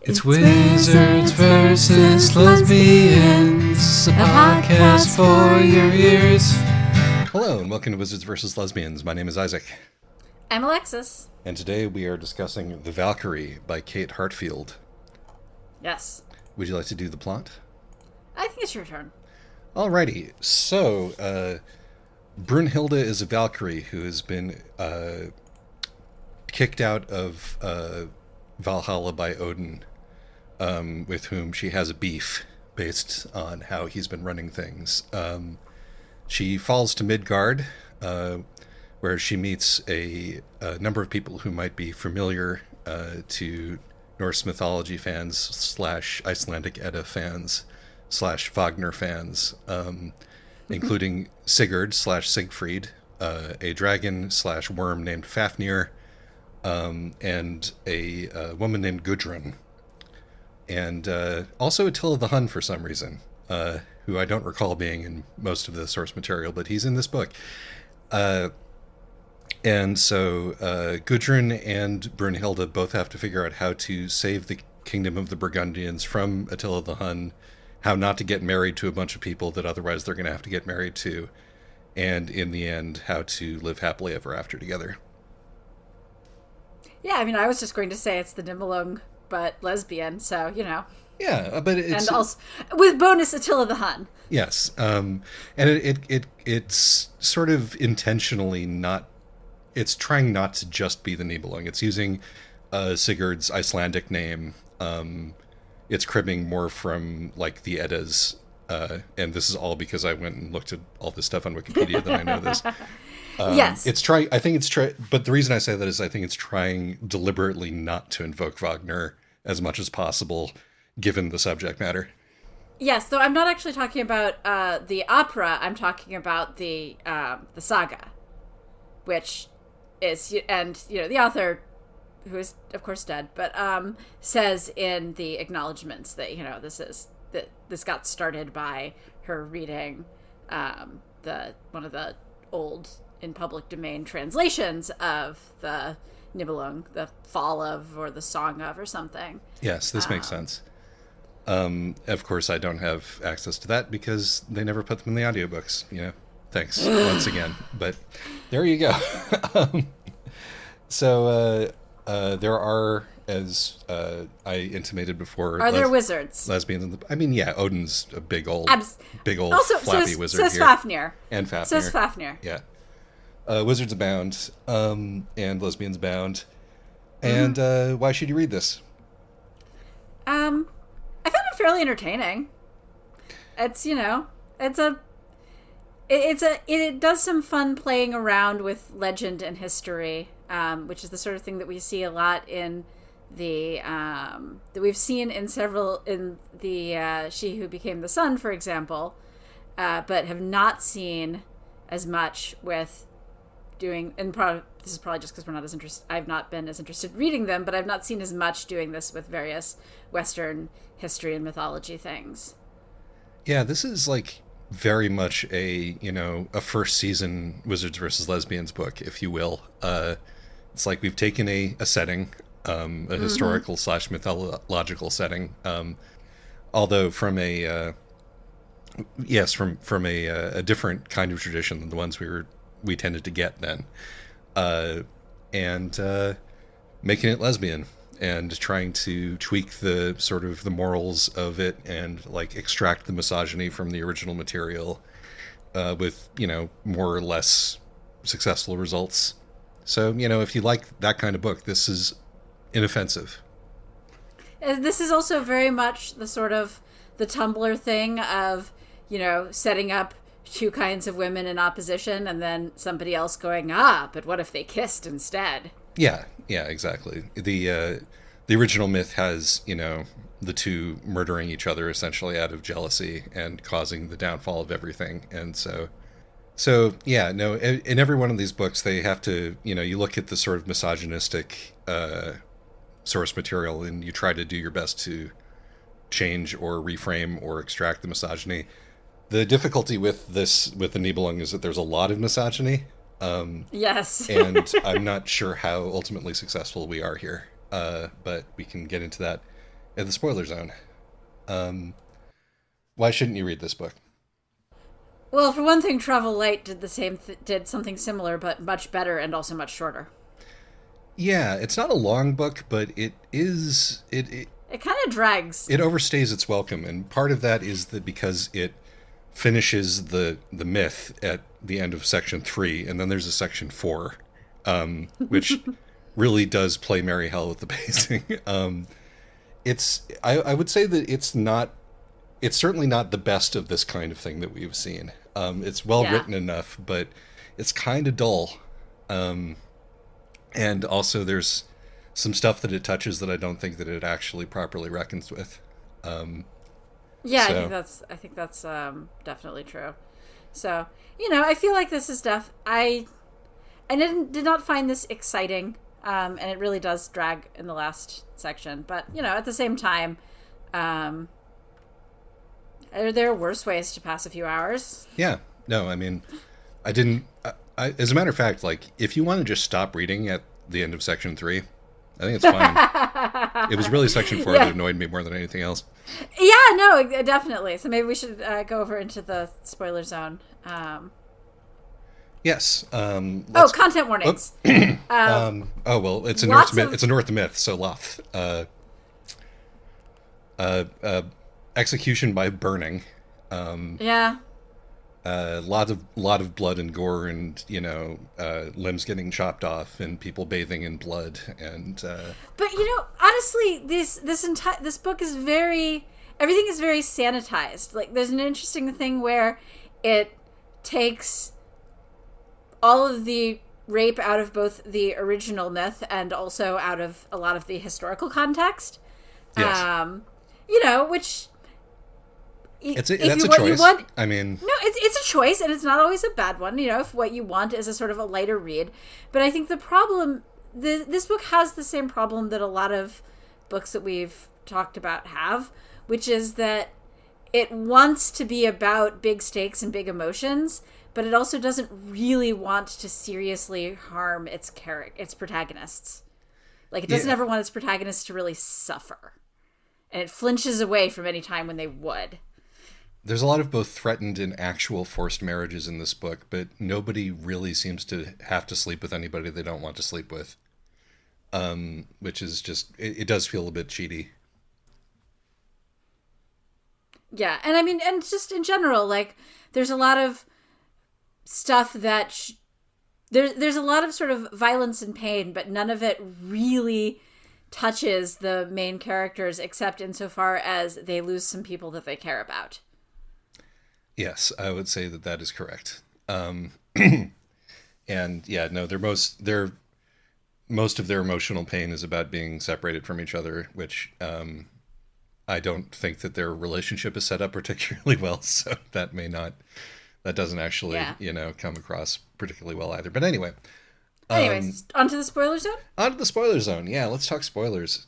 It's Wizards versus Lesbians, a podcast for your ears. Hello and welcome to Wizards versus Lesbians. My name is Isaac. I'm Alexis. And today we are discussing The Valkyrie by Kate Hartfield. Yes. Would you like to do the plot? I think it's your turn. Alrighty. So, Brunhilde is a Valkyrie who has been kicked out of Valhalla by Odin, with whom she has a beef based on how he's been running things. She falls to Midgard, where she meets a number of people who might be familiar to Norse mythology fans / Icelandic Edda fans / Fafnir fans, including Sigurd / Siegfried, a dragon / worm named Fafnir, and a woman named Gudrun, and also Attila the Hun for some reason, who I don't recall being in most of the source material, but he's in this book. And so Gudrun and Brunhilde both have to figure out how to save the kingdom of the Burgundians from Attila the Hun, how not to get married to a bunch of people that otherwise they're going to have to get married to, and in the end, how to live happily ever after together. Yeah, I mean, I was just going to say it's the Nibelung, but lesbian, so, you know. Yeah, but it's... And also, with bonus Attila the Hun. Yes, and it's sort of intentionally not... It's trying not to just be the Nibelung. It's using Sigurd's Icelandic name. It's cribbing more from, like, the Eddas. And this is all because I went and looked at all this stuff on Wikipedia that I know this. Yes. But the reason I say that is I think it's trying deliberately not to invoke Wagner as much as possible, given the subject matter. Yes, though I'm not actually talking about the opera. I'm talking about the saga, which is, and you know, the author, who is of course dead, but says in the acknowledgments that, you know, this got started by her reading one of the old in public domain translations of the Nibelung, the Fall of or the Song of or something. Yes, this makes sense. Of course, I don't have access to that because they never put them in the audiobooks. You know, thanks once again. But there you go. So there are, as I intimated before, are there wizards? Lesbians in the... I mean, yeah, Odin's a big old also, flappy wizard says here. Fafnir. And Fafnir. Says Fafnir. Yeah. Wizards abound, and lesbians abound. And why should you read this? I found it fairly entertaining. It's, you know, it does some fun playing around with legend and history, which is the sort of thing that we see a lot in the that we've seen in the She Who Became the Sun, for example, but have not seen as much with doing, and this is probably just because we're not as interested. I've not been as interested reading them, but I've not seen as much doing this with various Western history and mythology things. Yeah, this is like very much a first season Wizards versus Lesbians book, if you will. It's like we've taken a setting, a historical / mythological setting, although from a from a different kind of tradition than the ones we tended to get then, and making it lesbian and trying to tweak the sort of the morals of it and like extract the misogyny from the original material, with, you know, more or less successful results. So, you know, if you like that kind of book, this is inoffensive. This is also very much the sort of the Tumblr thing of, you know, setting up two kinds of women in opposition and then somebody else going, but what if they kissed instead? Yeah, exactly. The original myth has, you know, the two murdering each other essentially out of jealousy and causing the downfall of everything. And so yeah, no, in every one of these books, they have to, you know, you look at the sort of misogynistic source material and you try to do your best to change or reframe or extract the misogyny. The difficulty with the Nibelung is that there's a lot of misogyny. Yes. And I'm not sure how ultimately successful we are here, but we can get into that In the spoiler zone. Why shouldn't you read this book? Well, for one thing, Travel Light did did something similar, but much better and also much shorter. Yeah, it's not a long book, but it is It kind of drags. it overstays its welcome, and part of that is that because it finishes the myth at the end of section 3, and then there's a section 4, which really does play merry hell with the pacing. I would say that it's certainly not the best of this kind of thing that we've seen. It's well written enough, but it's kind of dull. And also there's some stuff that it touches that I don't think that it actually properly reckons with. Yeah, so. I think that's definitely true. So, I feel like this is I did not find this exciting, and it really does drag in the last section. But, at the same time, are there worse ways to pass a few hours? Yeah. No, I mean, I didn't... as a matter of fact, like, if you want to just stop reading at the end of section 3, I think it's fine. It was really section 4 that annoyed me more than anything else. Yeah, no, definitely. So maybe we should go over into the spoiler zone. Yes. Content warnings. Well, it's a Norse myth. It's a Norse myth. So Loth. Execution by burning. Yeah. Lot of blood and gore, and limbs getting chopped off, and people bathing in blood, and. But honestly, this book is everything is very sanitized. Like, there's an interesting thing where it takes all of the rape out of both the original myth and also out of a lot of the historical context. Yes. Which. That's a choice. I mean, no, it's a choice, and it's not always a bad one. If what you want is a sort of a lighter read, but I think the problem, this book has the same problem that a lot of books that we've talked about have, which is that it wants to be about big stakes and big emotions, but it also doesn't really want to seriously harm its protagonists. Like, it doesn't ever want its protagonists to really suffer, and it flinches away from any time when they would. There's a lot of both threatened and actual forced marriages in this book, but nobody really seems to have to sleep with anybody they don't want to sleep with. Which is just, it does feel a bit cheaty. Yeah, and I mean, and just in general, like, there's a lot of stuff that... There's a lot of sort of violence and pain, but none of it really touches the main characters, except insofar as they lose some people that they care about. Yes, I would say that is correct. And yeah, no, most of their emotional pain is about being separated from each other, which I don't think that their relationship is set up particularly well. So that doesn't actually, come across particularly well either. But anyway. Anyways, onto the spoiler zone? Onto the spoiler zone. Yeah, let's talk spoilers.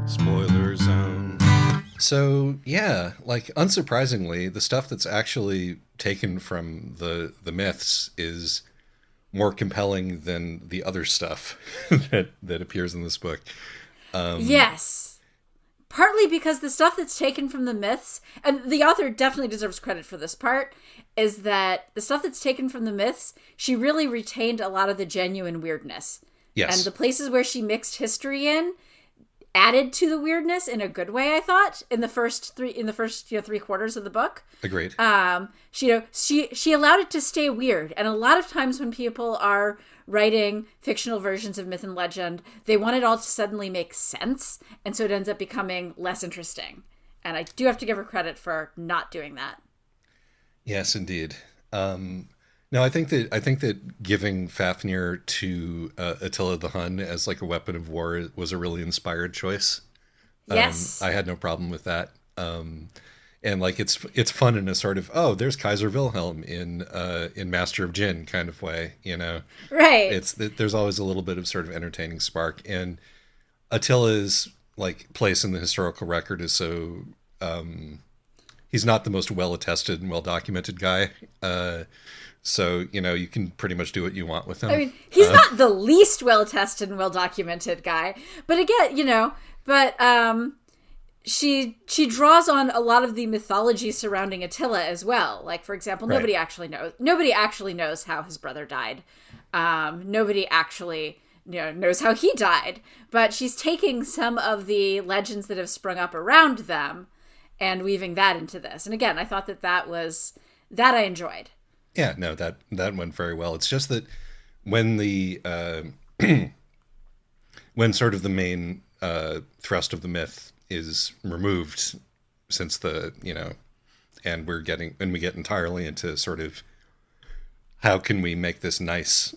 Spoiler zone. So, yeah, like, unsurprisingly, the stuff that's actually taken from the myths is more compelling than the other stuff that appears in this book. Yes. Partly because the stuff that's taken from the myths, and the author definitely deserves credit for this part, is that the stuff that's taken from the myths, she really retained a lot of the genuine weirdness. Yes. And the places where she mixed history in added to the weirdness in a good way, I thought, in the first 3 quarters of the book. Agreed. She allowed it to stay weird. And a lot of times when people are writing fictional versions of myth and legend, they want it all to suddenly make sense, and so it ends up becoming less interesting. And I do have to give her credit for not doing that. Yes, indeed. No, I think that giving Fafnir to Attila the Hun as like a weapon of war was a really inspired choice. Yes, I had no problem with that. And like it's fun in a sort of, there's Kaiser Wilhelm in Master of Jin kind of way, Right. There's always a little bit of sort of entertaining spark, and Attila's like place in the historical record is so he's not the most well-attested and well-documented guy. So, you can pretty much do what you want with him. I mean, he's not the least well-tested and well-documented guy. But again, she draws on a lot of the mythology surrounding Attila as well. Like, for example, Right. nobody actually knows how his brother died. Nobody actually knows how he died. But she's taking some of the legends that have sprung up around them and weaving that into this. And again, I thought that I enjoyed. Yeah, no, that went very well. It's just that when the when sort of the main thrust of the myth is removed, since and we get entirely into sort of how can we make this nice?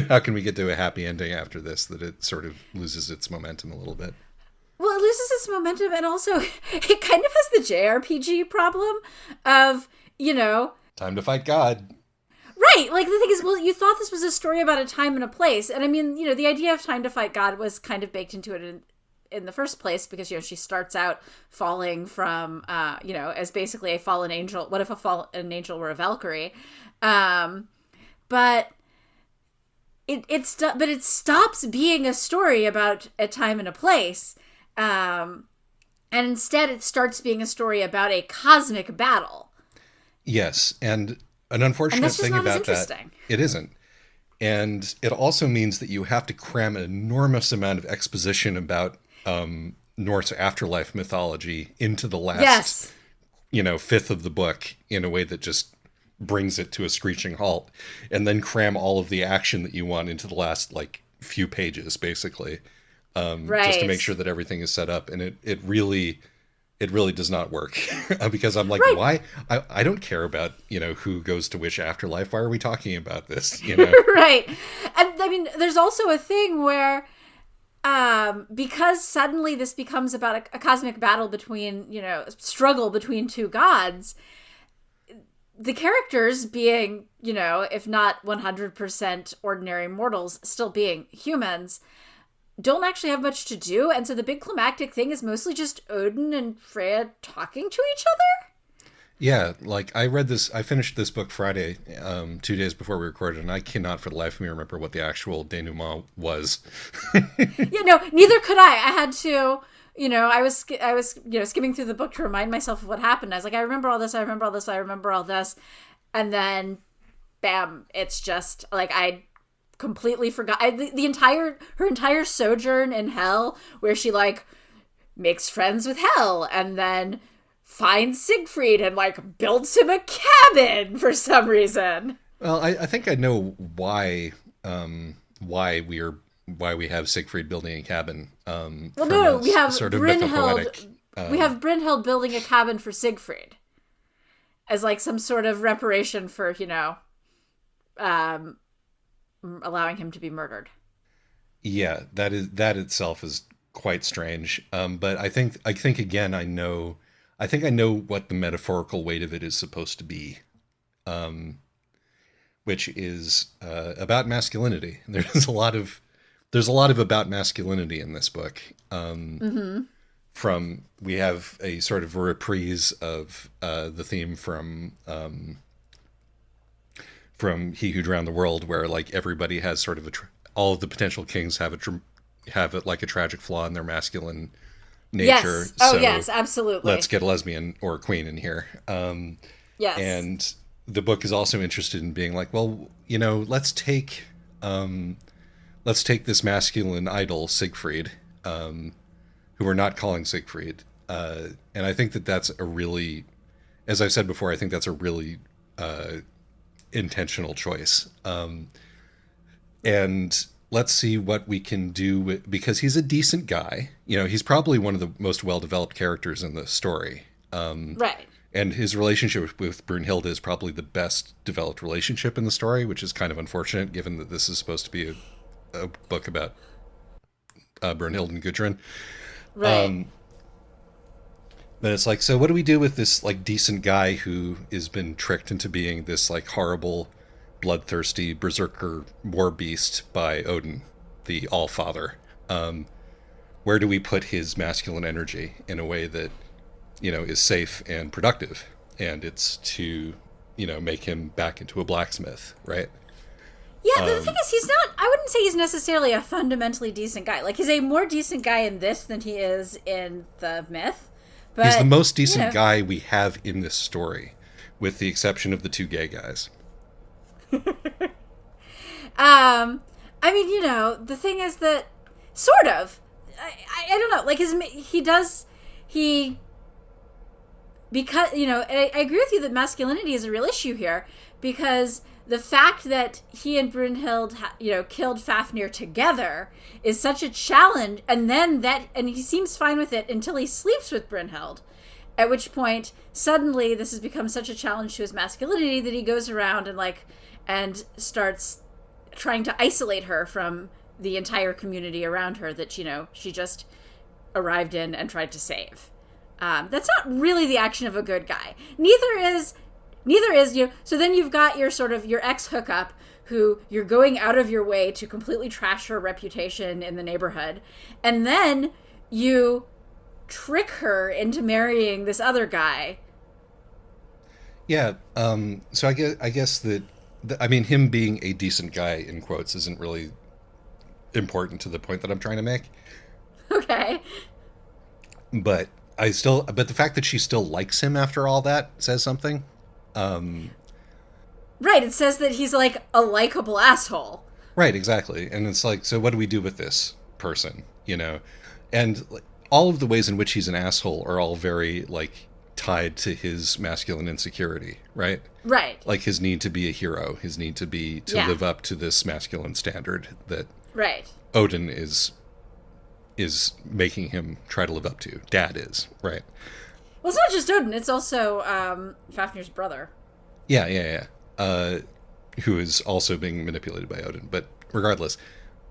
How can we get to a happy ending after this? That it sort of loses its momentum a little bit. Well, it loses its momentum, and also it kind of has the JRPG problem of Time to fight God. right, like the thing is, well, you thought this was a story about a time and a place, and I mean, the idea of time to fight God was kind of baked into it in the first place, because she starts out falling from as basically a fallen angel. What if an angel were a Valkyrie? But it stops being a story about a time and a place, and instead it starts being a story about a cosmic battle. Yes, and an unfortunate thing about that, it isn't. And it also means that you have to cram an enormous amount of exposition about Norse afterlife mythology into the last, fifth of the book in a way that just brings it to a screeching halt, and then cram all of the action that you want into the last few pages, basically, just to make sure that everything is set up. And it really does not work because I'm like, right. Why? I don't care about, who goes to which afterlife. Why are we talking about this? Right. And I mean, there's also a thing where, because suddenly this becomes about a cosmic battle between, struggle between two gods, the characters being, if not 100% ordinary mortals, still being humans, don't actually have much to do, and so the big climactic thing is mostly just Odin and Freya talking to each other. Yeah, I finished this book Friday, 2 days before we recorded, and I cannot for the life of me remember what the actual denouement was. Neither could I. I had to, I was skimming through the book to remind myself of what happened. I was like, I remember all this, I remember all this, I remember all this, and then, bam, it's just, I completely forgot her entire sojourn in hell, where she makes friends with hell and then finds Siegfried and builds him a cabin for some reason. Well, I think I know why we have Siegfried building a cabin. We have sort of Brynhild. We have Brynhild building a cabin for Siegfried as some sort of reparation for allowing him to be murdered. Yeah, that itself is quite strange. But I think again, I know what the metaphorical weight of it is supposed to be, which is about masculinity. There's a lot of about masculinity in this book. We have a sort of a reprise of the theme from He Who Drowned the World, where everybody has sort of all of the potential kings have a tragic flaw in their masculine nature. Yes. Oh, yes, absolutely. Let's get a lesbian or a queen in here. Yes. And the book is also interested in being let's take this masculine idol, Siegfried, who we're not calling Siegfried. And I think that's a really, as I've said before, I think that's a really intentional choice. And let's see what we can do because he's a decent guy. He's probably one of the most well-developed characters in the story. Right. And his relationship with Brunhilde is probably the best developed relationship in the story, which is kind of unfortunate given that this is supposed to be a book about Brunhilde and Gudrun. Right. But it's so what do we do with this decent guy who has been tricked into being this horrible, bloodthirsty berserker war beast by Odin, the All-Father? Where do we put his masculine energy in a way that is safe and productive, and it's to, make him back into a blacksmith, right? Yeah, the thing is, I wouldn't say he's necessarily a fundamentally decent guy. Like, he's a more decent guy in this than he is in the myth. But, he's the most decent guy we have in this story, with the exception of the 2 gay guys. I mean, the thing is that, sort of, I don't know, like, because, I agree with you that masculinity is a real issue here, because the fact that he and Brunhild, killed Fafnir together is such a challenge, and he seems fine with it until he sleeps with Brunhild, at which point, suddenly, this has become such a challenge to his masculinity that he goes around and starts trying to isolate her from the entire community around her that, she just arrived in and tried to save. That's not really the action of a good guy. Neither is, so then you've got your sort of your ex-hookup who you're going out of your way to completely trash her reputation in the neighborhood. And then you trick her into marrying this other guy. Yeah. So I guess that, him being a decent guy, in quotes, isn't really important to the point that I'm trying to make. Okay. But the fact that she still likes him after all that says something. Right, it says that he's like a likable asshole. Right, exactly. And it's like, so what do we do with this person, And all of the ways in which he's an asshole are all very, like, tied to his masculine insecurity, right? Right. Like his need to be a hero, his need to live up to this masculine standard that Odin is making him try to live up to. Dad is, right? Well, it's not just Odin, it's also Fafnir's brother. Yeah. Who is also being manipulated by Odin. But regardless,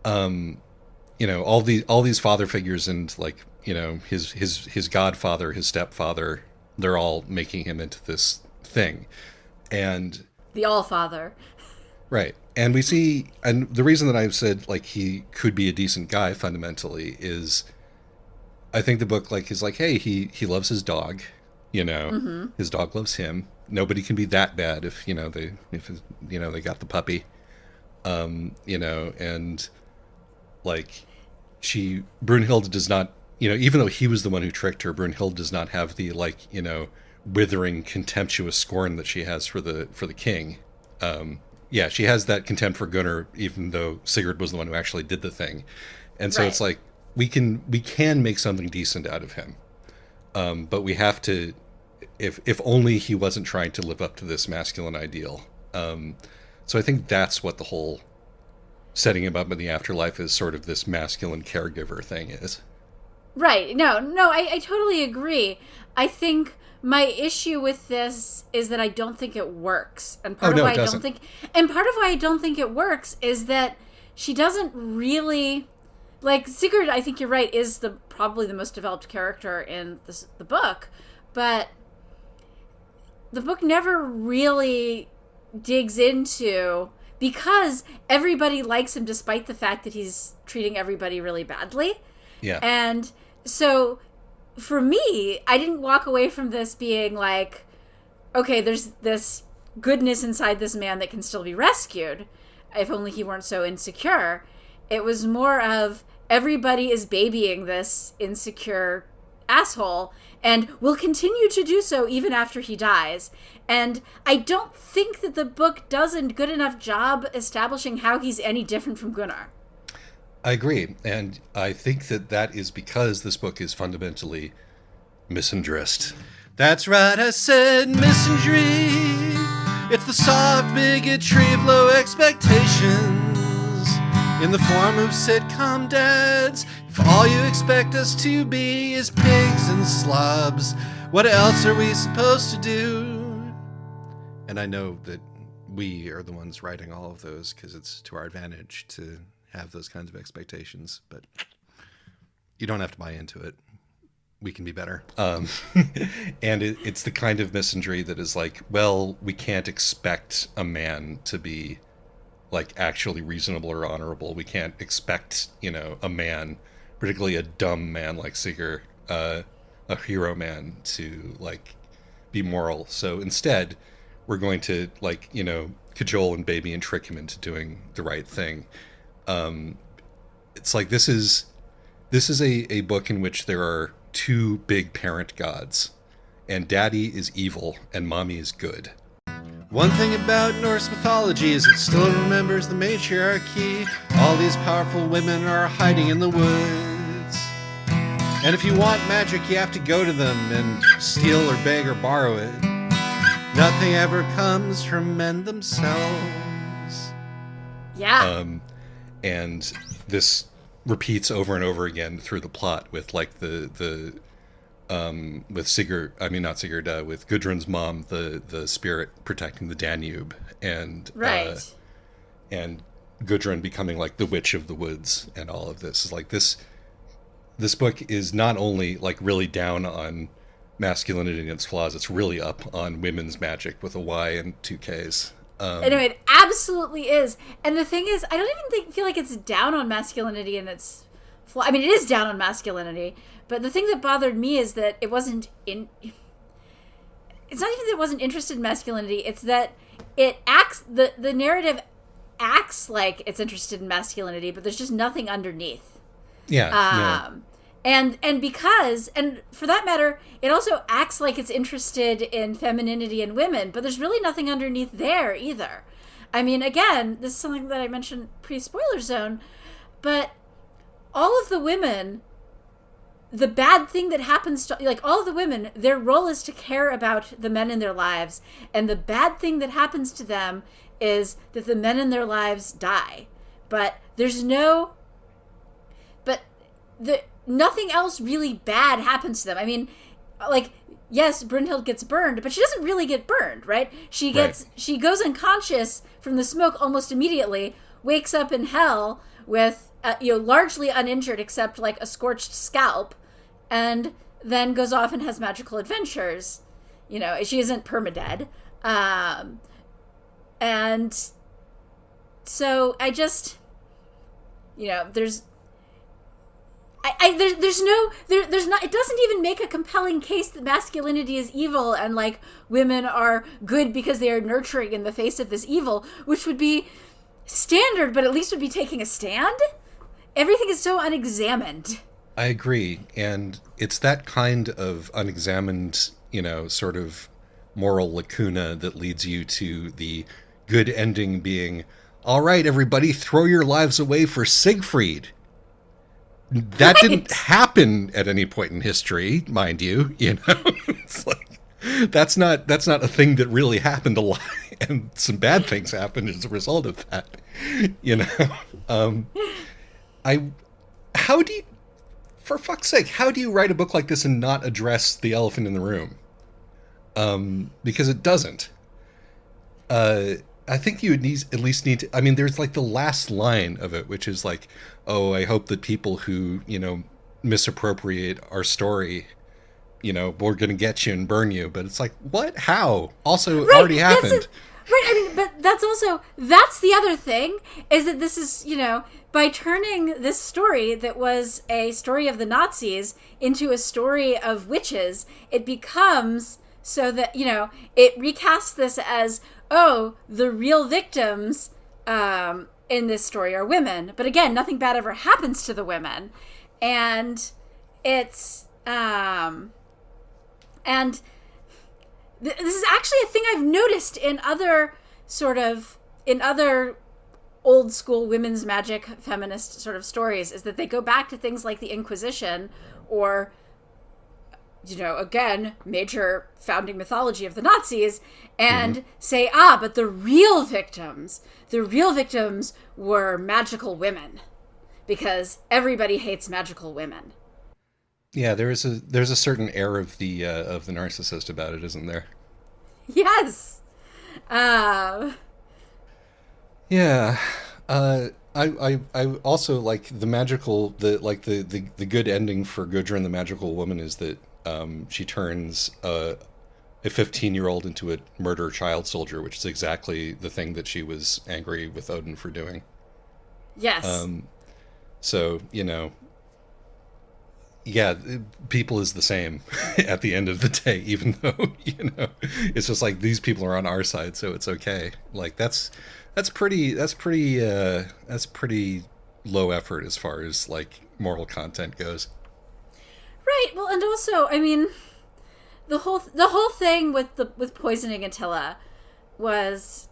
all these father figures and, like, his godfather, his stepfather, they're all making him into this thing. And the All-Father. Right. And we see, and the reason that I've said, like, he could be a decent guy fundamentally is, I think the book, like, is like, hey, he loves his dog, Mm-hmm. His dog loves him. Nobody can be that bad if they got the puppy, and, like, Brunhild does not, even though he was the one who tricked her, Brunhild does not have the, like, withering, contemptuous scorn that she has for the king. Yeah, she has that contempt for Gunnar, even though Sigurd was the one who actually did the thing. And so It's like, we can make something decent out of him. But we have to, if only he wasn't trying to live up to this masculine ideal. So I think that's what the whole setting him up in the afterlife is, sort of this masculine caregiver thing is. Right. No, I totally agree. I think my issue with this is that I don't think it works. And part of why I don't think it works is that she doesn't really, like, Sigurd, I think you're right, is probably the most developed character in the book, but the book never really digs into, because everybody likes him despite the fact that he's treating everybody really badly. Yeah. And so for me, I didn't walk away from this being like, okay, there's this goodness inside this man that can still be rescued, if only he weren't so insecure. It was more of, everybody is babying this insecure asshole and will continue to do so even after he dies. And I don't think that the book does a good enough job establishing how he's any different from Gunnar. I agree. And I think that is because this book is fundamentally misandrist. That's right, I said misandry. It's the soft bigotry of low expectations in the form of sitcom dads. If all you expect us to be is pigs and slobs, what else are we supposed to do? And I know that we are the ones writing all of those because it's to our advantage to have those kinds of expectations, but you don't have to buy into it. We can be better. And it's the kind of misandry that is like, well, we can't expect a man to be, like, actually reasonable or honorable. We can't expect, a man, particularly a dumb man like Sigurd, a hero man to like be moral. So instead, we're going to like, you know, cajole and baby and trick him into doing the right thing. It's like this is a book in which there are two big parent gods, and daddy is evil and mommy is good. One thing about Norse mythology is it still remembers the matriarchy. All these powerful women are hiding in the woods. And if you want magic, you have to go to them and steal or beg or borrow it. Nothing ever comes from men themselves. Yeah. And this repeats over and over again through the plot with like with Sigurd, I mean not Sigurd, with Gudrun's mom, the spirit protecting the Danube, and right. And Gudrun becoming like the witch of the woods, and all of this is like this book is not only like really down on masculinity and its flaws, it's really up on women's magic with a Y and two Ks. No, it absolutely is. And the thing is, I don't even feel like it's down on masculinity and its flaw. I mean, it is down on masculinity, but the thing that bothered me is that it wasn't in. It's not even that it wasn't interested in masculinity. It's that it acts. The narrative acts like it's interested in masculinity, but there's just nothing underneath. Yeah. No. And because, and for that matter, it also acts like it's interested in femininity and women, but there's really nothing underneath there either. I mean, again, this is something that I mentioned pre-spoiler zone, but all of the women, the bad thing that happens to, like, all of the women, their role is to care about the men in their lives, and the bad thing that happens to them is that the men in their lives die. But there's no, nothing else really bad happens to them. I mean, like, yes, Brynhild gets burned, but she doesn't really get burned, right? She goes unconscious from the smoke almost immediately, wakes up in hell with, largely uninjured except like a scorched scalp, and then goes off and has magical adventures. You know, she isn't permadead. And so I just, there's not, it doesn't even make a compelling case that masculinity is evil and like women are good because they are nurturing in the face of this evil, which would be standard, but at least would be taking a stand. Everything is so unexamined. I agree. And it's that kind of unexamined, sort of moral lacuna that leads you to the good ending being, all right, everybody, throw your lives away for Siegfried. That didn't happen at any point in history, mind you. It's like that's not a thing that really happened a lot, and some bad things happened as a result of that. How do you, for fuck's sake, how do you write a book like this and not address the elephant in the room? Because it doesn't. I think you would at least need to, I mean, there's like the last line of it, which is like, oh, I hope that people who, misappropriate our story, we're going to get you and burn you. But it's like, what? How? Also, it already happened. Right. I mean, but that's the other thing, is that this is, by turning this story that was a story of the Nazis into a story of witches, it becomes so that, it recasts this as, oh, the real victims in this story are women. But again, nothing bad ever happens to the women. And it's... this is actually a thing I've noticed in other old school women's magic feminist sort of stories, is that they go back to things like the Inquisition or... again, major founding mythology of the Nazis, and say, but the real victims were magical women, because everybody hates magical women. Yeah, there's a certain air of the narcissist about it, isn't there? Yes. Yeah. I also like the good ending for Gudrun the magical woman is that she turns a 15-year-old into a murder child soldier, which is exactly the thing that she was angry with Odin for doing. Yes. So, yeah, people is the same at the end of the day, even though, it's just like these people are on our side, so it's okay. Like that's pretty low effort as far as like moral content goes. Right. Well, and also, I mean, the whole thing with poisoning Attila was,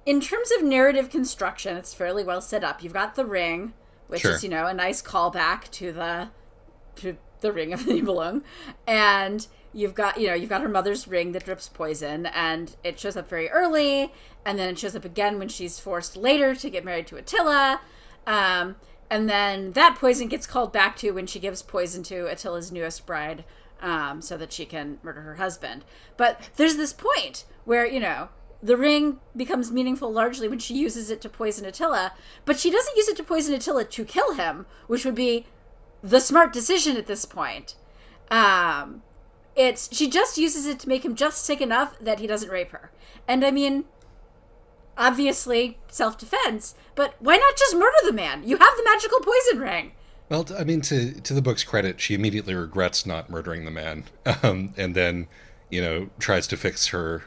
in terms of narrative construction, it's fairly well set up. You've got the ring, which Sure. is, a nice callback to the ring of the Nibelung, and you've got her mother's ring that drips poison, and it shows up very early, and then it shows up again when she's forced later to get married to Attila, and then that poison gets called back to when she gives poison to Attila's newest bride, so that she can murder her husband. But there's this point where, the ring becomes meaningful largely when she uses it to poison Attila, but she doesn't use it to poison Attila to kill him, which would be the smart decision at this point. She just uses it to make him just sick enough that he doesn't rape her. And I mean, obviously self-defense, but why not just murder the man? You have the magical poison ring. Well, I mean, to the book's credit, she immediately regrets not murdering the man, and then, tries to fix her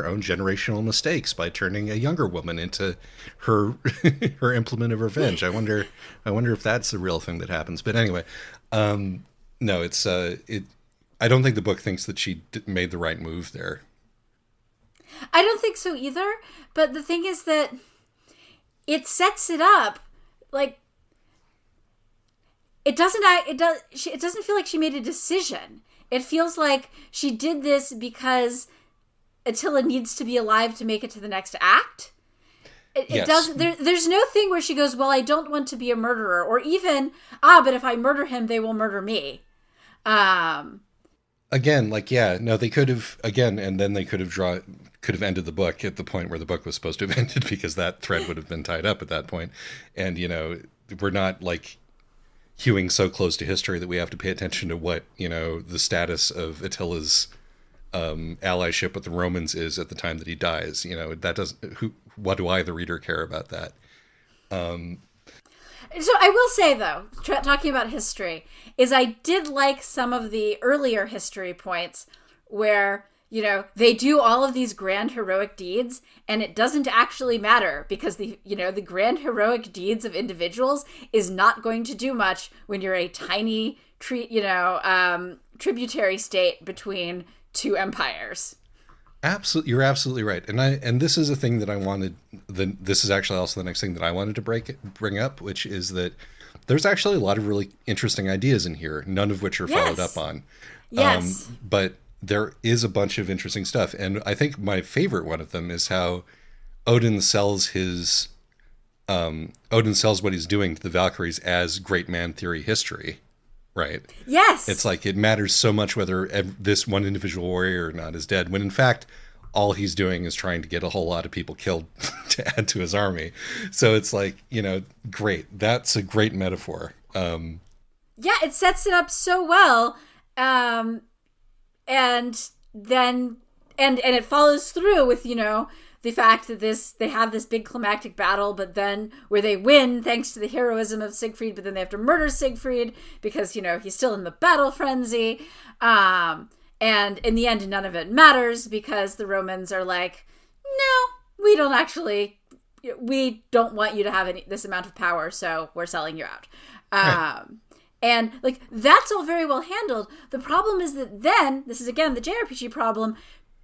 own generational mistakes by turning a younger woman into her her implement of revenge. I wonder if that's the real thing that happens. But anyway, no, it's I don't think the book thinks that she made the right move there. I don't think so either. But the thing is that it sets it up like it doesn't feel like she made a decision. It feels like she did this because Attila needs to be alive to make it to the next act. It doesn't. There's no thing where she goes, well, I don't want to be a murderer, or even, but if I murder him, they will murder me. Again, like, yeah, no, they could have, again, and then they could have ended the book at the point where the book was supposed to have ended, because that thread would have been tied up at that point. And, we're not like hewing so close to history that we have to pay attention to what, the status of Attila's allyship with the Romans is at the time that he dies. That doesn't, what do I, the reader, care about that? So I will say, though, talking about history, is I did like some of the earlier history points where, they do all of these grand heroic deeds, and it doesn't actually matter because the grand heroic deeds of individuals is not going to do much when you're a tiny, tributary state between two empires. Absolutely, you're absolutely right. And this is a thing that I wanted. This is actually also the next thing that I wanted to bring up, which is that there's actually a lot of really interesting ideas in here, none of which are followed up on. Yes. But there is a bunch of interesting stuff, and I think my favorite one of them is how Odin sells what he's doing to the Valkyries as great man theory history. Right. Yes. It's like it matters so much whether this one individual warrior or not is dead, when in fact all he's doing is trying to get a whole lot of people killed to add to his army. So it's like, great. That's a great metaphor. Yeah, it sets it up so well. And then it follows through with, the fact that they have this big climactic battle, but then where they win thanks to the heroism of Siegfried, but then they have to murder Siegfried because, he's still in the battle frenzy. And in the end, none of it matters because the Romans are like, no, we don't want you to have this amount of power, so we're selling you out. Right. And like, that's all very well handled. The problem is that then, this is again the JRPG problem,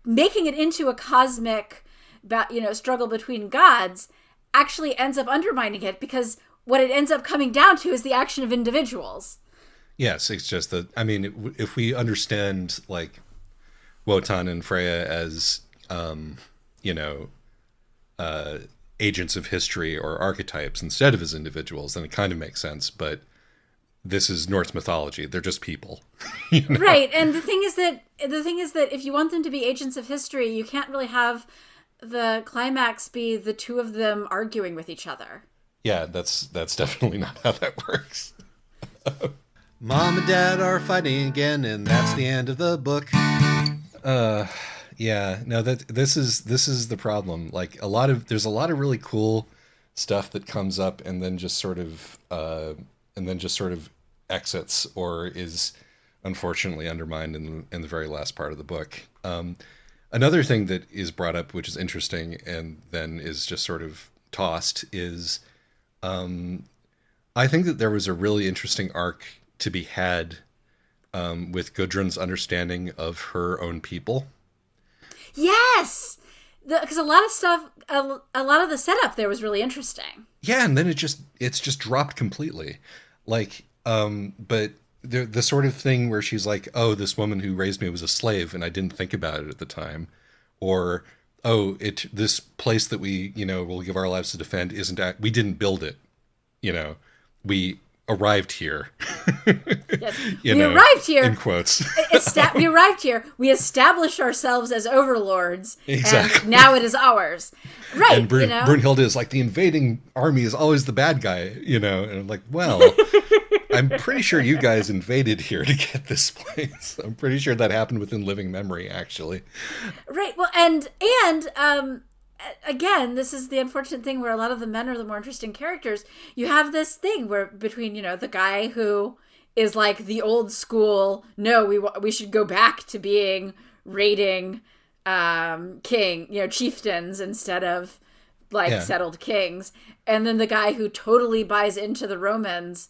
making it into a cosmic struggle between gods actually ends up undermining it, because what it ends up coming down to is the action of individuals. Yes, it's just that, I mean, if we understand like Wotan and Freya as, agents of history or archetypes instead of as individuals, then it kind of makes sense. But this is Norse mythology. They're just people. Right. And the thing is that if you want them to be agents of history, you can't really have the climax be the two of them arguing with each other. Yeah, that's definitely not how that works. Mom and Dad are fighting again, and that's the end of the book. Yeah, no, this is the problem. Like there's a lot of really cool stuff that comes up and then just sort of and then just sort of exits or is unfortunately undermined in the very last part of the book. Another thing that is brought up, which is interesting and then is just sort of tossed, is I think that there was a really interesting arc to be had with Gudrun's understanding of her own people. Yes! Because a lot of stuff, a lot of the setup there was really interesting. Yeah, and then it's just dropped completely. Like, but the sort of thing where she's like, oh, this woman who raised me was a slave and I didn't think about it at the time. Or, oh, this place that we, will give our lives to defend we didn't build it. We arrived here. Yes. We arrived here. In quotes. We arrived here. We established ourselves as overlords. Exactly. And now it is ours. Right. And Brunhilde is like, the invading army is always the bad guy, And I'm like, well, I'm pretty sure you guys invaded here to get this place. I'm pretty sure that happened within living memory, actually. Right. Well, and again, this is the unfortunate thing where a lot of the men are the more interesting characters. You have this thing where between, the guy who is like the old school, no, we should go back to being raiding chieftains instead of settled kings. And then the guy who totally buys into the Romans,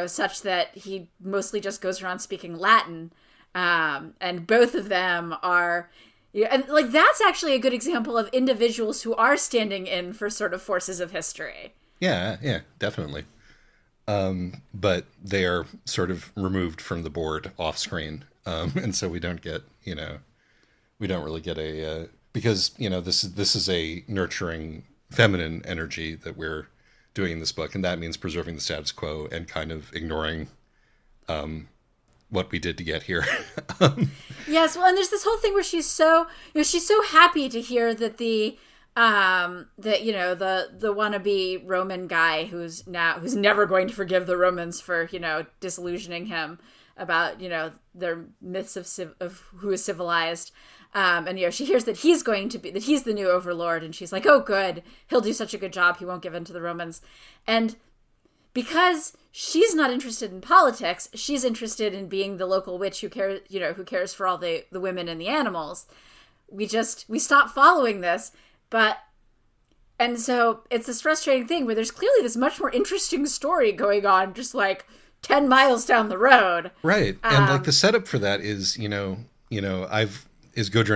such that he mostly just goes around speaking Latin. And both of them are... Yeah, and that's actually a good example of individuals who are standing in for sort of forces of history. Yeah, definitely. But they are sort of removed from the board off screen. And so we don't get, we don't really get because, this is a nurturing feminine energy that we're doing in this book. And that means preserving the status quo and kind of ignoring, what we did to get here. Yes, well, and there's this whole thing where she's so happy to hear that the wannabe Roman guy who's never going to forgive the Romans for disillusioning him about their myths of who is civilized, and she hears that he's the new overlord, and she's like, oh good, he'll do such a good job, he won't give in to the Romans, and because she's not interested in politics, she's interested in being the local witch who cares for all the women and the animals. We stop following this, and so it's this frustrating thing where there's clearly this much more interesting story going on just 10 miles down the road. Right. And the setup for that is, Gudrun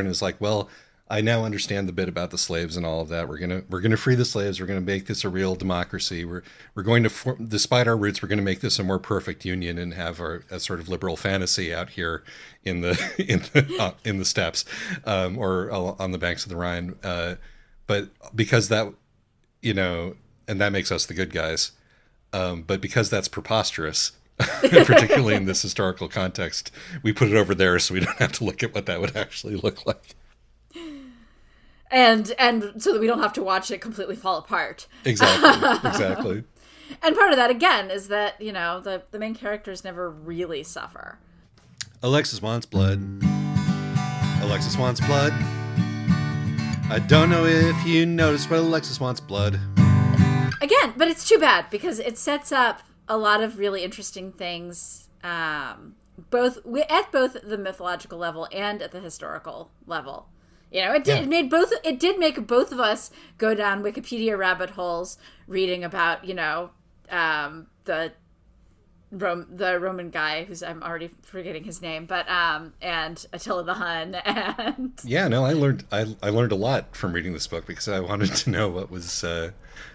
is like, well, I now understand the bit about the slaves and all of that. We're gonna free the slaves. We're gonna make this a real democracy. We're going to, despite our roots, we're going to make this a more perfect union and have a sort of liberal fantasy out here in the steppes, or on the banks of the Rhine. But because that, and that makes us the good guys. But because that's preposterous, particularly in this historical context, we put it over there so we don't have to look at what that would actually look like. And so that we don't have to watch it completely fall apart. Exactly. And part of that, again, is that, the main characters never really suffer. Alexis wants blood. Alexis wants blood. I don't know if you noticed, but Alexis wants blood. Again, but it's too bad because it sets up a lot of really interesting things, both at both the mythological level and at the historical level. It did make both of us go down Wikipedia rabbit holes reading about, the Roman guy who's, I'm already forgetting his name, but and Attila the Hun, and I learned a lot from reading this book because I wanted to know what was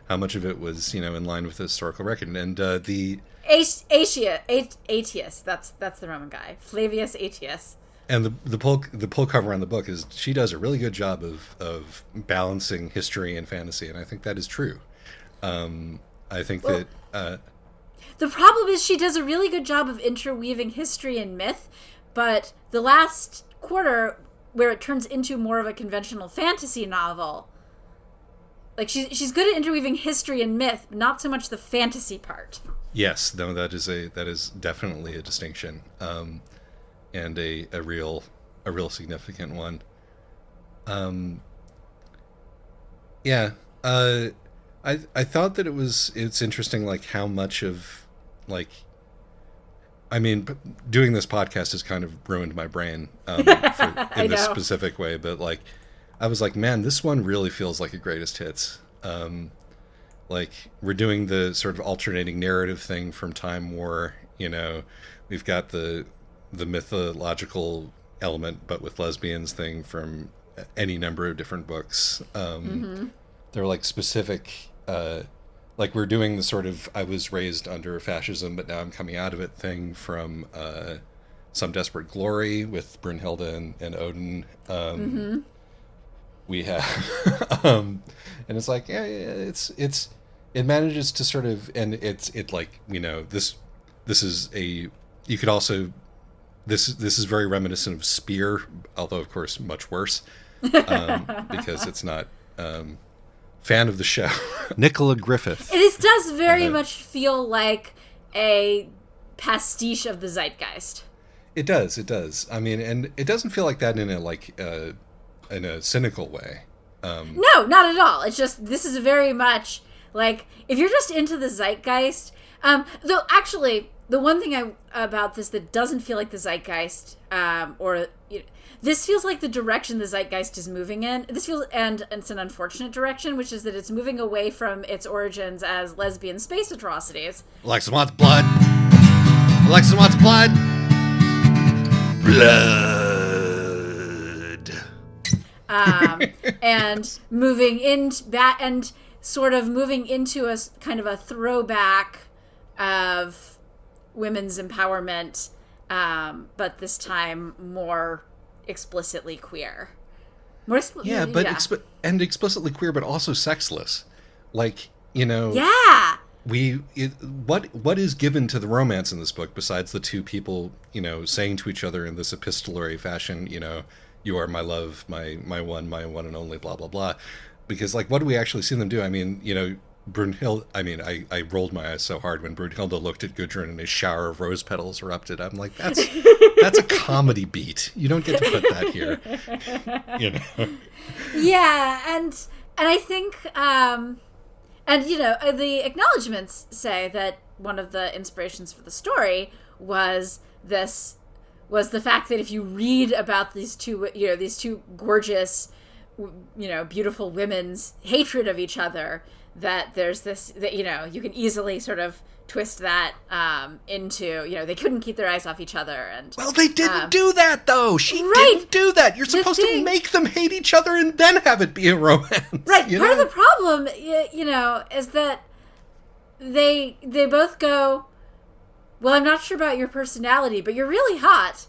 how much of it was in line with the historical record, and the Aetius, that's the Roman guy, Flavius Aetius. And the pull cover on the book is she does a really good job of balancing history and fantasy, and I think that is true. I think that the problem is she does a really good job of interweaving history and myth, but the last quarter, where it turns into more of a conventional fantasy novel, she's good at interweaving history and myth, not so much the fantasy part. Yes, no, that is definitely a distinction. And a real significant one. I thought that it's interesting how much of like, I mean, doing this podcast has kind of ruined my brain in this specific way. But like, I was like, man, this one really feels like a greatest hits. Like, we're doing the sort of alternating narrative thing from Time War. You know, we've got the mythological element, but with lesbians thing from any number of different books. They're like specific. Like, we're doing the sort of I was raised under fascism, but now I'm coming out of it thing from Some Desperate Glory with Brunhilde and Odin. We have, and it's like, yeah, it manages to sort of, and it like, you know, this is you could also, this is very reminiscent of Spear, although of course much worse, because it's not. Fan of the show. Nicola Griffith. Does very much feel like a pastiche of the zeitgeist. It does. I mean, and it doesn't feel like that in a cynical way. No, not at all. It's just, this is very much like, if you're just into the zeitgeist, though actually, the one thing about this that doesn't feel like the zeitgeist, this feels like the direction the zeitgeist is moving in. This feels, and it's an unfortunate direction, which is that it's moving away from its origins as lesbian space atrocities. Alexis wants blood. Alexis wants blood. Blood. And moving into that, and sort of moving into a kind of a throwback of women's empowerment, but this time more explicitly queer. Explicitly queer, but also sexless. Like, you know, what is given to the romance in this book besides the two people, you know, saying to each other in this epistolary fashion, you know, you are my love, my one and only, blah blah blah. Because, like, what do we actually see them do? I mean, you know, Brunhilde, I mean, I rolled my eyes so hard when Brunhilde looked at Gudrun and a shower of rose petals erupted. I'm like, that's a comedy beat. You don't get to put that here. You know? Yeah, and I think, and, you know, the acknowledgments say that one of the inspirations for the story was the fact that if you read about these two gorgeous, you know, beautiful women's hatred of each other, that there's this, that, you know, you can easily sort of twist that into, you know, they couldn't keep their eyes off each other. And well, they didn't do that, though. She didn't do that. You're supposed to make them hate each other and then have it be a romance. Right. Part of the problem, you know, is that they both go, well, I'm not sure about your personality, but you're really hot.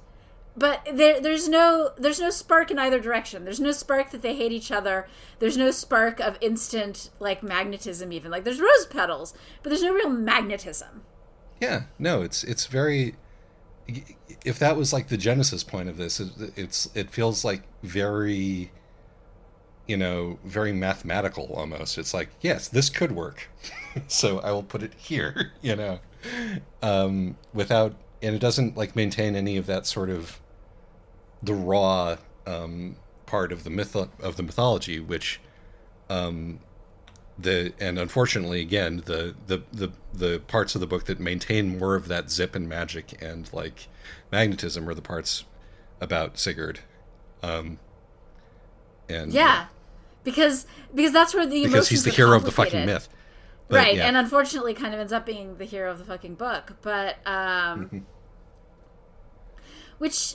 But there's no spark in either direction. There's no spark that they hate each other. There's no spark of instant, like, magnetism even. Like, there's rose petals, but there's no real magnetism. Yeah, no, it's very... If that was, like, the genesis point of this, it feels like very, you know, very mathematical almost. It's like, yes, this could work. So I will put it here, you know. Without... And it doesn't, like, maintain any of that sort of the raw part of the mythology, which and unfortunately, again, the parts of the book that maintain more of that zip and magic and, like, magnetism are the parts about Sigurd. And yeah, because that's where the emotions because he's the hero of the fucking myth. But, right, yeah. And unfortunately kind of ends up being the hero of the fucking book. But, which,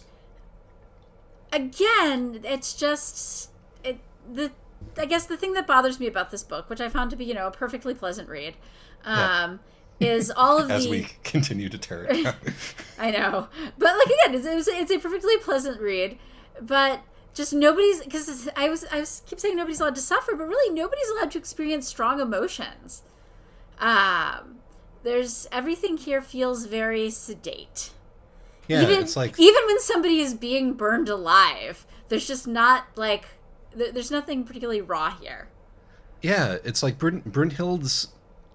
again, it's just, I guess the thing that bothers me about this book, which I found to be, you know, a perfectly pleasant read, is all of as we continue to tear it down. I know. But, like, again, it's a perfectly pleasant read, but... Just nobody's, because I keep saying nobody's allowed to suffer, but really nobody's allowed to experience strong emotions. There's, everything here feels very sedate. Yeah, it's like... Even when somebody is being burned alive, there's just not, like, there's nothing particularly raw here. Yeah, it's like Brunhilde's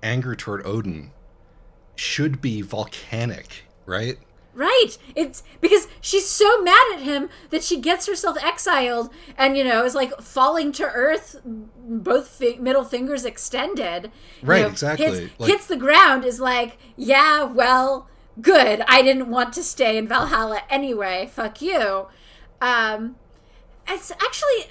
anger toward Odin should be volcanic, right? Right. It's because she's so mad at him that she gets herself exiled and, is like falling to earth, both middle fingers extended. Right, exactly. Hits the ground, is like, yeah, well, good. I didn't want to stay in Valhalla anyway. Fuck you. It's actually,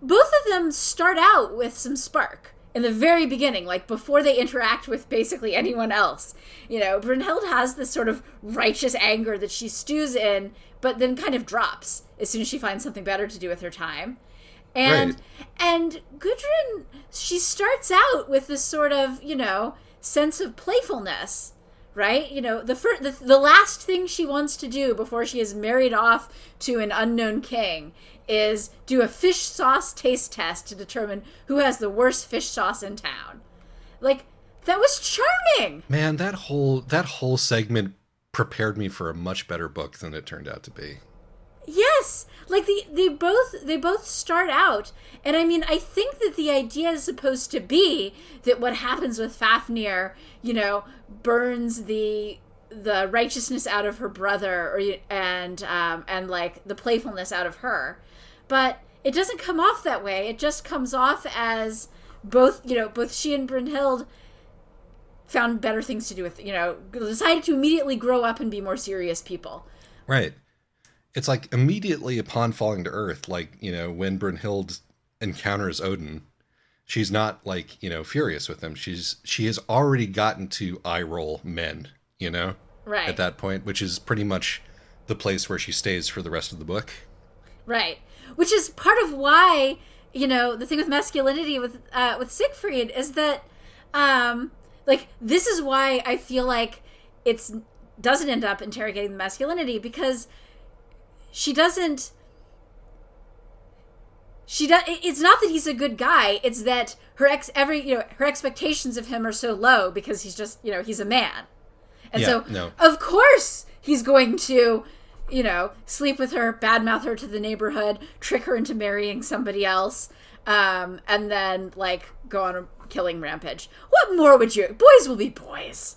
both of them start out with some spark. In the very beginning, like before they interact with basically anyone else. Brunhild has this sort of righteous anger that she stews in, but then kind of drops as soon as she finds something better to do with her time. And Gudrun, she starts out with this sort of, sense of playfulness, right? The last thing she wants to do before she is married off to an unknown king is do a fish sauce taste test to determine who has the worst fish sauce in town. Like, that was charming. Man, that whole segment prepared me for a much better book than it turned out to be. Yes, like they both start out, and I mean, I think that the idea is supposed to be that what happens with Fafnir, burns the righteousness out of her brother, and like the playfulness out of her. But it doesn't come off that way. It just comes off as both she and Brunhild found better things to do with, decided to immediately grow up and be more serious people. Right. It's like immediately upon falling to earth, like, when Brunhild encounters Odin, she's not like, furious with him. She has already gotten to eye roll men, right. At that point, which is pretty much the place where she stays for the rest of the book. Right. Which is part of why, the thing with masculinity with Siegfried is that, like, this is why I feel like doesn't end up interrogating the masculinity, because it's not that he's a good guy, it's that her expectations of him are so low because he's just, he's a man. And of course he's going to, sleep with her, badmouth her to the neighborhood, trick her into marrying somebody else, and then, like, go on a killing rampage. What more would you... Boys will be boys.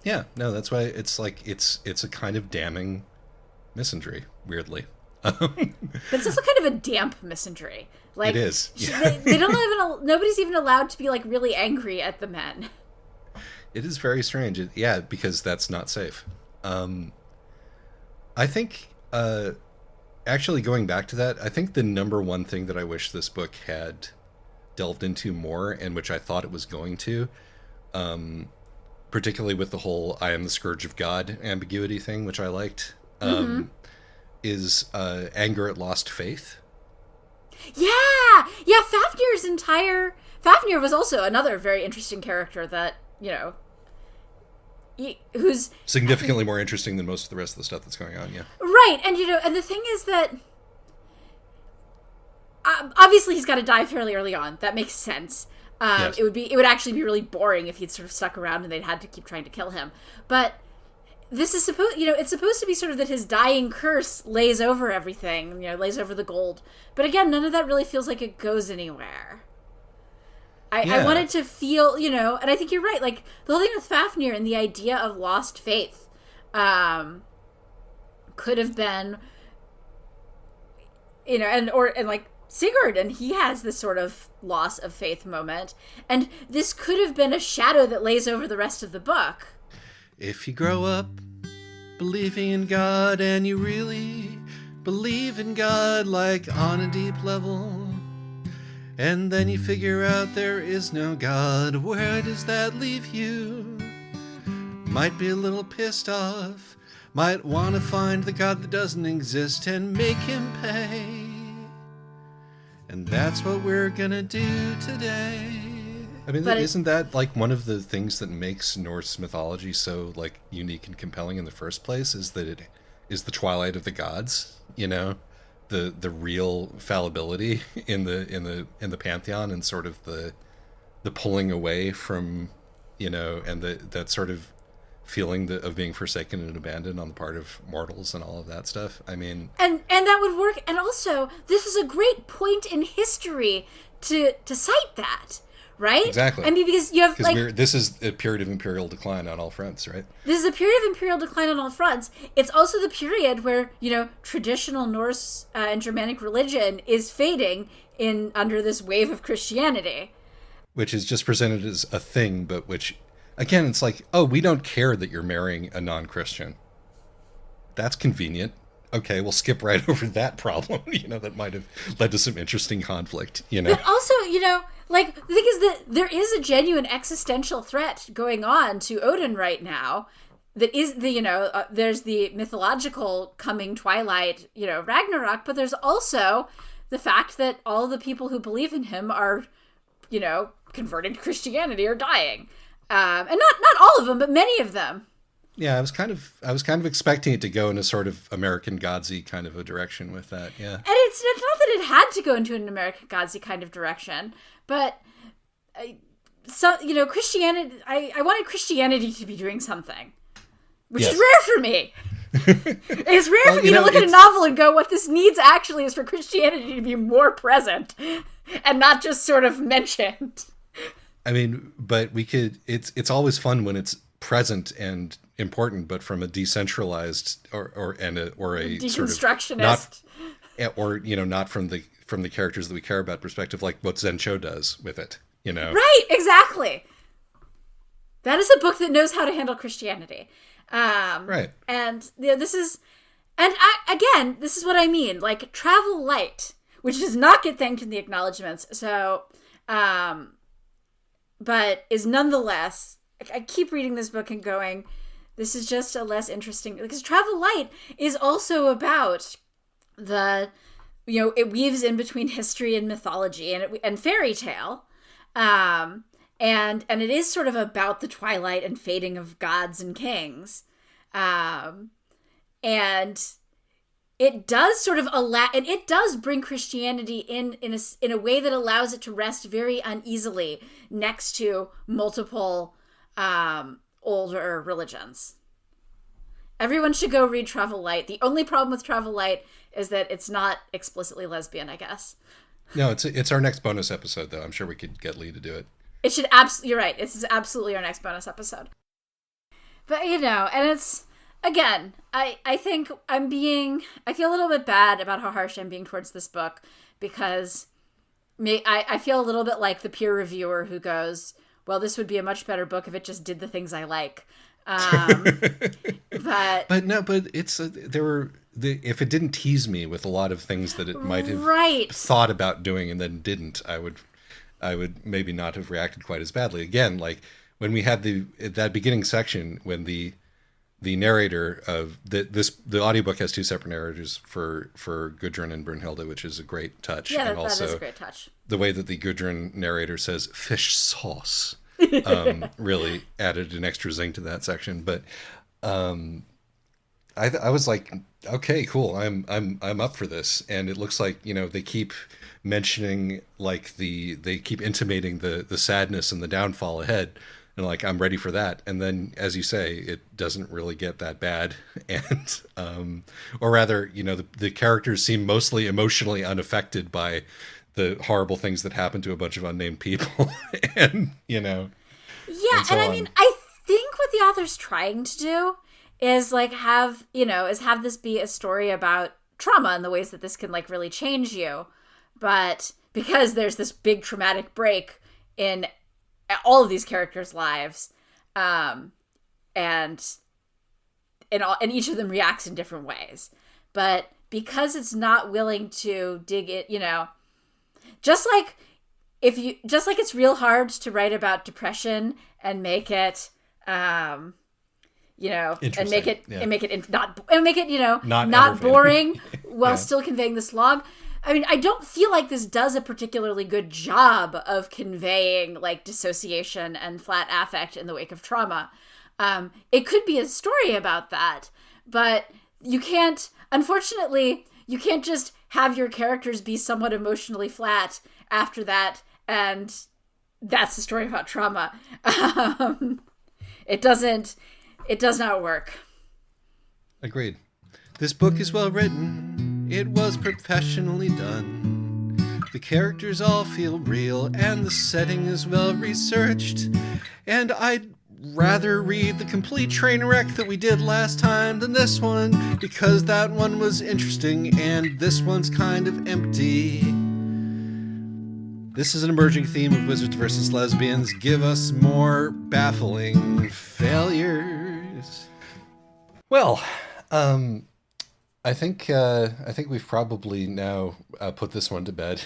Yeah, no, that's why it's like, it's a kind of damning misandry, weirdly. But it's also kind of a damp misandry. Like, it is. Yeah. They don't even... Nobody's even allowed to be, like, really angry at the men. It is very strange. Because that's not safe. I think, actually going back to that, I think the number one thing that I wish this book had delved into more, and which I thought it was going to, particularly with the whole I am the scourge of God ambiguity thing, which I liked, is anger at lost faith. Yeah! Yeah, Fafnir was also another very interesting character that, who's significantly more interesting than most of the rest of the stuff that's going on. Yeah, right. And and the thing is that obviously he's got to die fairly early on. That makes sense. Yes. It would actually be really boring if he'd sort of stuck around and they'd had to keep trying to kill him. But this is it's supposed to be sort of that his dying curse lays over everything, lays over the gold. But again, none of that really feels like it goes anywhere. I wanted to feel, and I think you're right. Like, the whole thing with Fafnir and the idea of lost faith could have been, and like Sigurd, and he has this sort of loss of faith moment. And this could have been a shadow that lays over the rest of the book. If you grow up believing in God and you really believe in God, like on a deep level, and then you figure out there is no God, where does that leave you? Might be a little pissed off, might want to find the God that doesn't exist and make him pay. And that's what we're gonna do today. I mean, isn't that like one of the things that makes Norse mythology so like unique and compelling in the first place, is that it is the twilight of the gods, the real fallibility in the pantheon, and sort of the pulling away from, and that sort of feeling of being forsaken and abandoned on the part of mortals and all of that stuff. I mean, and that would work. And also, this is a great point in history to cite that, right? Exactly. I mean, because you have like this is a period of imperial decline on all fronts, right? this is a period of imperial decline on all fronts. It's also the period where, you know, traditional Norse and Germanic religion is fading in under this wave of Christianity. Which is just presented as a thing, but which, again, it's like, oh, we don't care that you're marrying a non-Christian. That's convenient. Okay, we'll skip right over that problem. You know, that might have led to some interesting conflict, you know. But also, you know, like, the thing is that there is a genuine existential threat going on to Odin right now. That is the, you know, there's the mythological coming twilight, you know, Ragnarok, but there's also the fact that all the people who believe in him are, you know, converting to Christianity or dying. And not all of them, but many of them. Yeah, I was kind of expecting it to go in a sort of American Godsy kind of a direction with that. Yeah, and it's not that it had to go into an American Godsy kind of direction, but so, you know, Christianity. I wanted Christianity to be doing something, which is rare for me. It's rare for me to look at a novel and go, what this needs actually is for Christianity to be more present and not just sort of mentioned. I mean, but we could. It's always fun when it's present and important, but from a decentralized or a deconstructionist, sort of not from the characters that we care about perspective, like what Zencho does with it. You know, right? Exactly. That is a book that knows how to handle Christianity. Right. And this is what I mean. Like, travel light, which does not get thanked in the acknowledgments. So, but is nonetheless. I keep reading this book and going, this is just a less interesting, because Travel Light is also about the, you know, it weaves in between history and mythology and fairy tale. And it is sort of about the twilight and fading of gods and kings. And it does sort of and it does bring Christianity in a way that allows it to rest very uneasily next to multiple older religions. Everyone should go read Travel Light. The only problem with Travel Light is that it's not explicitly lesbian, I guess. No, it's our next bonus episode, though. I'm sure we could get Lee to do it. It should you're right. This is absolutely our next bonus episode. But, you know, and it's, again, I think I feel a little bit bad about how harsh I'm being towards this book, because I feel a little bit like the peer reviewer who goes, well, this would be a much better book if it just did the things I like. But it's if it didn't tease me with a lot of things that it might have thought about doing and then didn't, I would maybe not have reacted quite as badly. Again, like when we had that beginning section when the narrator of the audiobook has two separate narrators for Gudrun and Brunhilde, which is a great touch. Yeah, and also that is a great touch. The way that the Gudrun narrator says fish sauce really added an extra zing to that section. But I was like, okay, cool. I'm up for this. And it looks like, you know, they keep mentioning like they keep intimating the sadness and the downfall ahead. And like, I'm ready for that. And then, as you say, it doesn't really get that bad. And, or rather, you know, the characters seem mostly emotionally unaffected by the horrible things that happen to a bunch of unnamed people. And, you know. Yeah, and I mean, I think what the author's trying to do is like have this be a story about trauma and the ways that this can like really change you. But because there's this big traumatic break in all of these characters' lives, and each of them reacts in different ways. But because it's not willing to dig it, you know, just like it's real hard to write about depression and make it, you know, and make it not boring while still conveying the slog. I mean, I don't feel like this does a particularly good job of conveying like dissociation and flat affect in the wake of trauma. It could be a story about that, but unfortunately, you can't just have your characters be somewhat emotionally flat after that, and that's the story about trauma. It does not work. Agreed. This book is well written. It was professionally done. The characters all feel real, and the setting is well researched. And I'd rather read the complete train wreck that we did last time than this one, because that one was interesting and this one's kind of empty. This is an emerging theme of wizards versus lesbians. Give us more baffling failures. Well, I think we've probably now put this one to bed,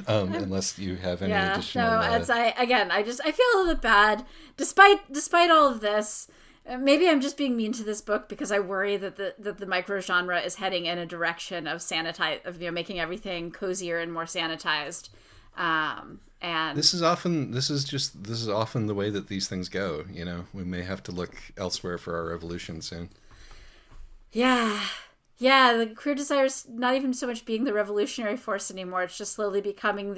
unless you have any additional. No, I feel a little bit bad, despite all of this. Maybe I'm just being mean to this book because I worry that the micro genre is heading in a direction of making everything cozier and more sanitized. And this is often the way that these things go. You know, we may have to look elsewhere for our revolution soon. Yeah, the queer desire is not even so much being the revolutionary force anymore. It's just slowly becoming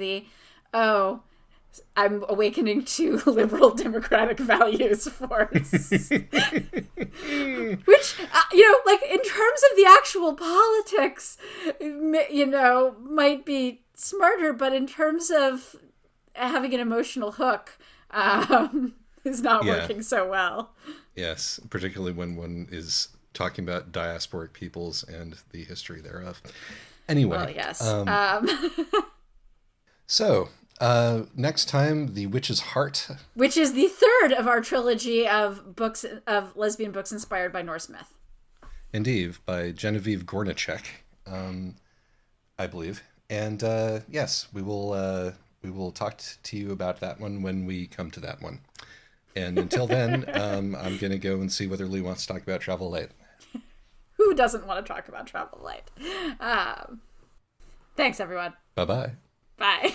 I'm awakening to liberal democratic values force. Which, like in terms of the actual politics, might be smarter, but in terms of having an emotional hook, is not working so well. Yes, particularly when one is talking about diasporic peoples and the history thereof. Anyway. Well, yes. So, next time, The Witch's Heart. Which is the third of our trilogy of lesbian books inspired by Norse myth. Indeed, by Genevieve Gornichek, I believe. And yes, we will talk to you about that one when we come to that one. And until then, I'm going to go and see whether Lee wants to talk about Travel Light. Who doesn't want to talk about Travel Light? Thanks, everyone. Bye-bye. Bye.